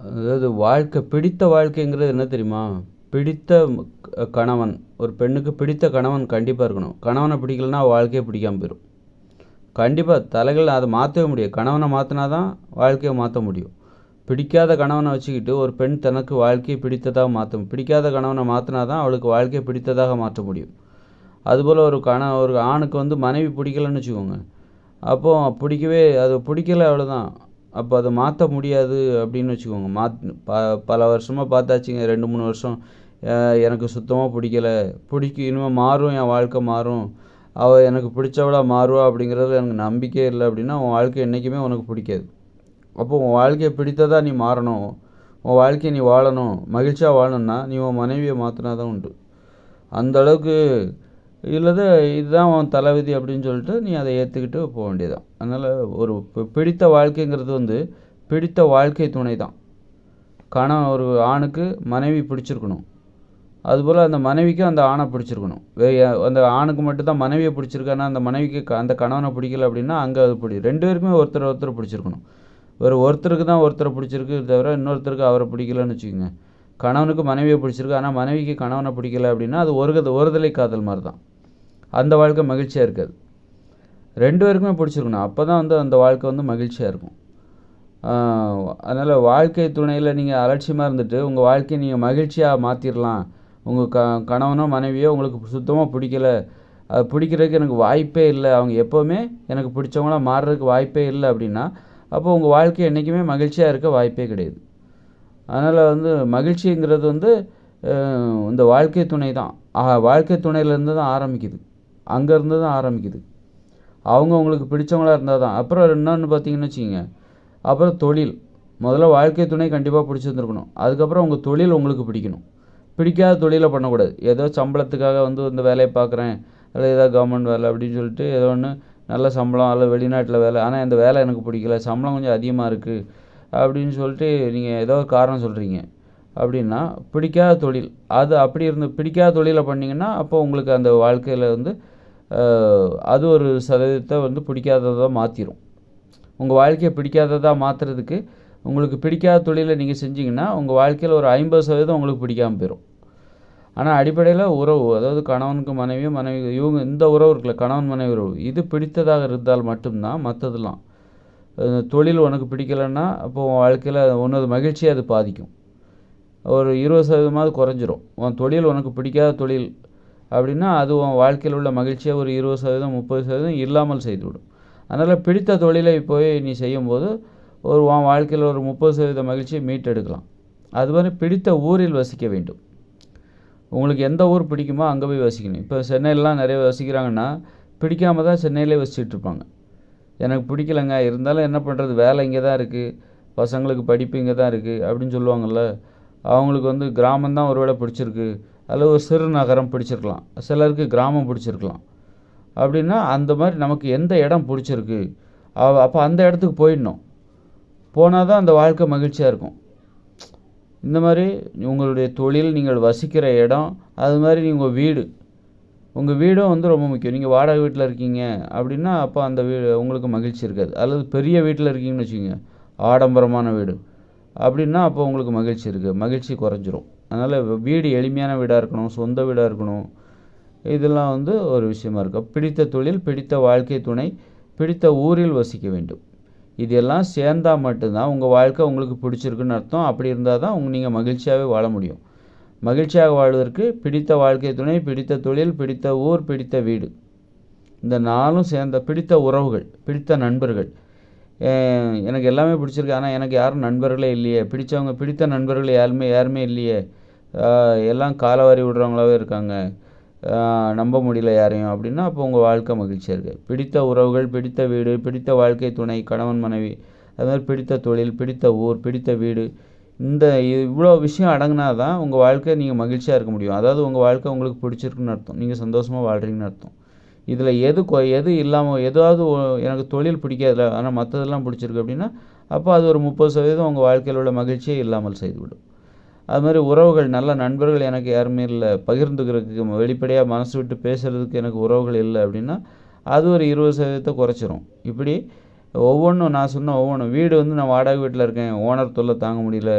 அதாவது பிடித்த வாழ்க்கைங்கிறது என்ன தெரியுமா? பிடித்த கணவன், ஒரு பெண்ணுக்கு பிடித்த கணவன் கண்டிப்பாக இருக்கணும். கணவனை பிடிக்கலன்னா வாழ்க்கையே பிடிக்காமல் போயிடும். கண்டிப்பாக தலைகள் அதை மாற்றவே முடியாது. கணவனை மாற்றினா தான் வாழ்க்கையை மாற்ற முடியும். பிடிக்காத கணவனை வச்சுக்கிட்டு ஒரு பெண் தனக்கு வாழ்க்கையை பிடித்ததாக மாற்றும். பிடிக்காத கணவனை மாற்றினா தான் அவளுக்கு வாழ்க்கையை பிடித்ததாக மாற்ற முடியும். அதுபோல் ஒரு ஆணுக்கு மனைவி பிடிக்கலன்னு வச்சுக்கோங்க. அப்போது அது பிடிக்கல அவ்வளோதான். அப்போ அதை மாற்ற முடியாது அப்படின்னு வச்சுக்கோங்க. பல வருஷமாக பார்த்தாச்சுங்க, 2-3 வருஷம் எனக்கு சுத்தமாக பிடிக்கல, இனிமேல் மாறும், என் வாழ்க்கை மாறும், அவள் எனக்கு பிடிச்சவளா மாறுவா அப்படிங்கிறதுல எனக்கு நம்பிக்கையே இல்லை அப்படின்னா உன் வாழ்க்கை என்றைக்குமே உனக்கு பிடிக்காது. அப்போது உன் வாழ்க்கையை பிடித்ததாக நீ மாறணும், உன் வாழ்க்கையை நீ வாழணும், மகிழ்ச்சியாக வாழணுன்னா நீ உன் மனைவியை மாற்றினா தான் உண்டு. அந்தளவுக்கு இதுதான் உன் தலைவிதி அப்படின்னு சொல்லிட்டு நீ அதை ஏற்றுக்கிட்டு போக வேண்டியதான். அதனால் ஒரு பிடித்த வாழ்க்கைங்கிறது பிடித்த வாழ்க்கை துணை தான். ஒரு ஆணுக்கு மனைவி பிடிச்சிருக்கணும், அதுபோல் அந்த மனைவிக்கு அந்த ஆணை பிடிச்சிருக்கணும். அந்த ஆணுக்கு மட்டும்தான் மனைவியை பிடிச்சிருக்கானா அந்த மனைவிக்கு அந்த கணவனை பிடிக்கல அப்படின்னா அங்கே அது 2 பேருக்குமே ஒருத்தர் பிடிச்சிருக்கணும். ஒருத்தருக்கு தான் ஒருத்தரை பிடிச்சிருக்கு தவிர இன்னொருத்தருக்கு அவரை பிடிக்கலன்னு வச்சுக்கோங்க. கணவனுக்கு மனைவியை பிடிச்சிருக்கு, ஆனால் மனைவிக்கு கணவனை பிடிக்கல அப்படின்னா அது ஒருதலை காதல் மாதிரி தான். அந்த வாழ்க்கை மகிழ்ச்சியாக இருக்காது. 2 பேருக்குமே பிடிச்சிருக்கணும். அப்போ தான் அந்த வாழ்க்கை மகிழ்ச்சியாக இருக்கும். அதனால் வாழ்க்கை துணையில் நீங்கள் அலட்சியமாக இருந்துட்டு உங்கள் வாழ்க்கையை நீங்கள் மகிழ்ச்சியாக மாற்றிடலாம். உங்கள் கணவனோ மனைவியோ உங்களுக்கு சுத்தமாக பிடிக்கல, அது பிடிக்கிறதுக்கு எனக்கு வாய்ப்பே இல்லை, அவங்க எப்போவுமே எனக்கு பிடிச்சவங்களாம் மாறுறதுக்கு வாய்ப்பே இல்லை அப்படின்னா அப்போது உங்கள் வாழ்க்கை என்றைக்குமே மகிழ்ச்சியாக இருக்க வாய்ப்பே கிடையாது. அதனால் மகிழ்ச்சிங்கிறது இந்த வாழ்க்கை துணை தான். வாழ்க்கை துணையிலேருந்து தான் ஆரம்பிக்குது, அங்கேருந்து தான் ஆரம்பிக்குது. அவங்க உங்களுக்கு பிடிச்சவங்களாக இருந்தால் தான். அப்புறம் இன்னொன்று பார்த்தீங்கன்னு வச்சுக்கோங்க, அப்புறம் தொழில். முதல்ல வாழ்க்கை துணை கண்டிப்பாக பிடிச்சிருந்துருக்கணும். அதுக்கப்புறம் உங்கள் தொழில் உங்களுக்கு பிடிக்கணும். பிடிக்காத தொழிலை பண்ணக்கூடாது. ஏதோ சம்பளத்துக்காக இந்த வேலையை பார்க்குறேன், அல்லது ஏதோ கவர்மெண்ட் வேலை அப்படின்னு சொல்லிட்டு ஏதோ ஒன்று நல்ல சம்பளம், அல்லது வெளிநாட்டில் வேலை, ஆனால் இந்த வேலை எனக்கு பிடிக்கல, சம்பளம் கொஞ்சம் அதிகமாக இருக்குது அப்படின்னு சொல்லிட்டு நீங்கள் ஏதோ ஒரு காரணம் சொல்கிறீங்க அப்படின்னா பிடிக்காத தொழில். அது அப்படி பிடிக்காத தொழிலை பண்ணிங்கன்னா அப்போ உங்களுக்கு அந்த வாழ்க்கையில் அது ஒரு சதவீதத்தை பிடிக்காததாக மாற்றிடும். உங்கள் வாழ்க்கையை பிடிக்காததாக மாற்றுறதுக்கு உங்களுக்கு பிடிக்காத தொழிலை நீங்கள் செஞ்சிங்கன்னா உங்கள் வாழ்க்கையில் ஒரு 50% உங்களுக்கு பிடிக்காமல் போயிடும். ஆனால் அடிப்படையில் உறவு, அதாவது கணவனுக்கு மனைவியும் இவங்க இந்த உறவு இருக்குல்ல, கணவன் மனைவி உறவு, இது பிடித்ததாக இருந்தால் மட்டும்தான் மற்றதெல்லாம். தொழில் உனக்கு பிடிக்கலைன்னா அப்போது உன் வாழ்க்கையில் உன்னோட மகிழ்ச்சியை அது பாதிக்கும். ஒரு 20% குறைஞ்சிரும். உன் தொழில் உனக்கு பிடிக்காத தொழில் அப்படின்னா அது உன் வாழ்க்கையில் உள்ள மகிழ்ச்சியை ஒரு 20% 30% இல்லாமல் செய்துவிடும். அதனால் பிடித்த தொழிலை போய் நீ செய்யும்போது உன் வாழ்க்கையில் ஒரு 30% மகிழ்ச்சியை மீட்டெடுக்கலாம். அது மாதிரி பிடித்த ஊரில் வசிக்க வேண்டும். உங்களுக்கு எந்த ஊர் பிடிக்குமோ அங்கே போய் வசிக்கணும். இப்போ சென்னையிலலாம் நிறைய வசிக்கிறாங்கன்னா பிடிக்காம தான் சென்னையிலே வசிச்சுட்டு இருப்பாங்க. எனக்கு பிடிக்கலைங்க, இருந்தாலும் என்ன பண்ணுறது, வேலை இங்கே தான் இருக்குது, பசங்களுக்கு படிப்பு இங்கே தான் இருக்குது அப்படின்னு சொல்லுவாங்கள்ல. அவங்களுக்கு கிராமம்தான் ஒருவேளை பிடிச்சிருக்கு, அல்லது ஒரு சிறு நகரம் பிடிச்சிருக்கலாம், சிலருக்கு கிராமம் பிடிச்சிருக்கலாம். அப்படின்னா அந்த மாதிரி நமக்கு எந்த இடம் பிடிச்சிருக்கு அப்போ அந்த இடத்துக்கு போயிடணும். போனால் தான் அந்த வாழ்க்கை மகிழ்ச்சியாக இருக்கும். இந்த மாதிரி உங்களுடைய தொழில், நீங்கள் வசிக்கிற இடம், அது மாதிரி உங்கள் வீடும் ரொம்ப முக்கியம். நீங்கள் வாடகை வீட்டில் இருக்கீங்க அப்படின்னா அப்போ அந்த உங்களுக்கு மகிழ்ச்சி இருக்காது. அல்லது பெரிய வீட்டில் இருக்கீங்கன்னு வச்சுக்கோங்க, ஆடம்பரமான வீடு அப்படின்னா அப்போ உங்களுக்கு மகிழ்ச்சி இருக்குது, மகிழ்ச்சி குறைஞ்சிரும். அதனால் வீடு எளிமையான வீடாக இருக்கணும், சொந்த வீடாக இருக்கணும். இதெல்லாம் ஒரு விஷயமா இருக்குது. பிடித்த தொழில், பிடித்த வாழ்க்கை துணை, பிடித்த ஊரில் வசிக்க வேண்டும். இதெல்லாம் சேர்ந்தால் மட்டும்தான் உங்கள் வாழ்க்கை உங்களுக்கு பிடிச்சிருக்குன்னு அர்த்தம். அப்படி இருந்தால் தான் நீங்கள் மகிழ்ச்சியாகவே வாழ முடியும். மகிழ்ச்சியாக வாழ்வதற்கு பிடித்த வாழ்க்கை துணை, பிடித்த தொழில், பிடித்த ஊர், பிடித்த வீடு, இந்த 4ம் சேர்ந்த பிடித்த உறவுகள், பிடித்த நண்பர்கள். எனக்கு எல்லாமே பிடிச்சிருக்கு, ஆனால் எனக்கு யாரும் நண்பர்களே இல்லையே, பிடித்த நண்பர்கள் யாருமே இல்லையே, எல்லாம் காலவாரி விடுறவங்களாவே இருக்காங்க, நம்ப முடியல யாரையும் அப்படின்னா அப்போ உங்கள் வாழ்க்கை மகிழ்ச்சியாக இருக்குது. பிடித்த உறவுகள், பிடித்த வீடு, பிடித்த வாழ்க்கை துணை, கணவன் மனைவி, அது மாதிரி பிடித்த தொழில், பிடித்த ஊர், பிடித்த வீடு, இவ்வளோ விஷயம் அடங்கினா தான் உங்கள் வாழ்க்கை நீங்கள் மகிழ்ச்சியாக இருக்க முடியும். அதாவது உங்கள் வாழ்க்கை உங்களுக்கு பிடிச்சிருக்குன்னு அர்த்தம், நீங்கள் சந்தோஷமாக வாழ்கிறீங்கன்னு அர்த்தம். இதில் எது இல்லாமல் ஏதாவது எனக்கு தொழில் பிடிக்காதுல ஆனால் மற்றதெல்லாம் பிடிச்சிருக்கு அப்படின்னா அப்போ அது ஒரு 30% உங்கள் வாழ்க்கையில் உள்ள மகிழ்ச்சியை இல்லாமல் செய்துவிடும். அது மாதிரி உறவுகள், நல்ல நண்பர்கள் எனக்கு யாருமே இல்லை, பகிர்ந்துக்கிறதுக்கு வெளிப்படையாக மனசு விட்டு பேசுகிறதுக்கு எனக்கு உறவுகள் இல்லை அப்படின்னா அது ஒரு 20% குறைச்சிரும். இப்படி ஒவ்வொன்றும் நான் சொன்ன வீடு வந்து நான் வாடகை வீட்டில் இருக்கேன், ஓனர் தொல்லை தாங்க முடியல,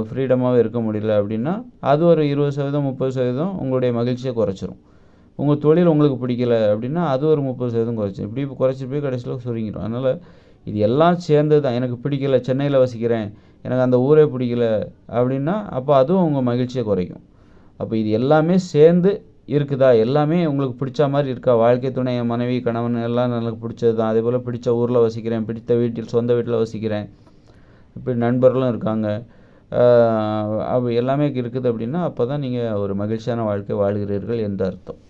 ஃப்ரீடமாகவே இருக்க முடியல அப்படின்னா அது ஒரு 20% 30% உங்களுடைய மகிழ்ச்சியை குறைச்சிரும். உங்கள் தொழில் உங்களுக்கு பிடிக்கல அப்படின்னா அது ஒரு 30% குறைச்சிரும். இப்படி குறைச்சி போய் கடைசியில் சுருங்கிடும். அதனால் இது எல்லாம் சேர்ந்தது தான். எனக்கு பிடிக்கல, சென்னையில் வசிக்கிறேன், எனக்கு அந்த ஊரே பிடிக்கல அப்படின்னா அப்போ அதுவும் உங்கள் மகிழ்ச்சியை குறைக்கும். அப்போ இது எல்லாமே சேர்ந்து இருக்குதா, எல்லாமே உங்களுக்கு பிடிச்ச மாதிரி இருக்கா, வாழ்க்கை துணை, என் மனைவி, கணவன் எல்லாம் எனக்கு பிடிச்சது தான், அதே போல் பிடிச்ச ஊரில் வசிக்கிறேன், பிடித்த வீட்டில், சொந்த வீட்டில் வசிக்கிறேன், இப்படி நண்பர்களும் இருக்காங்க, எல்லாமே இருக்குது அப்படின்னா அப்போ தான் நீங்கள் ஒரு மகிழ்ச்சியான வாழ்க்கை வாழ்கிறீர்கள் என்று அர்த்தம்.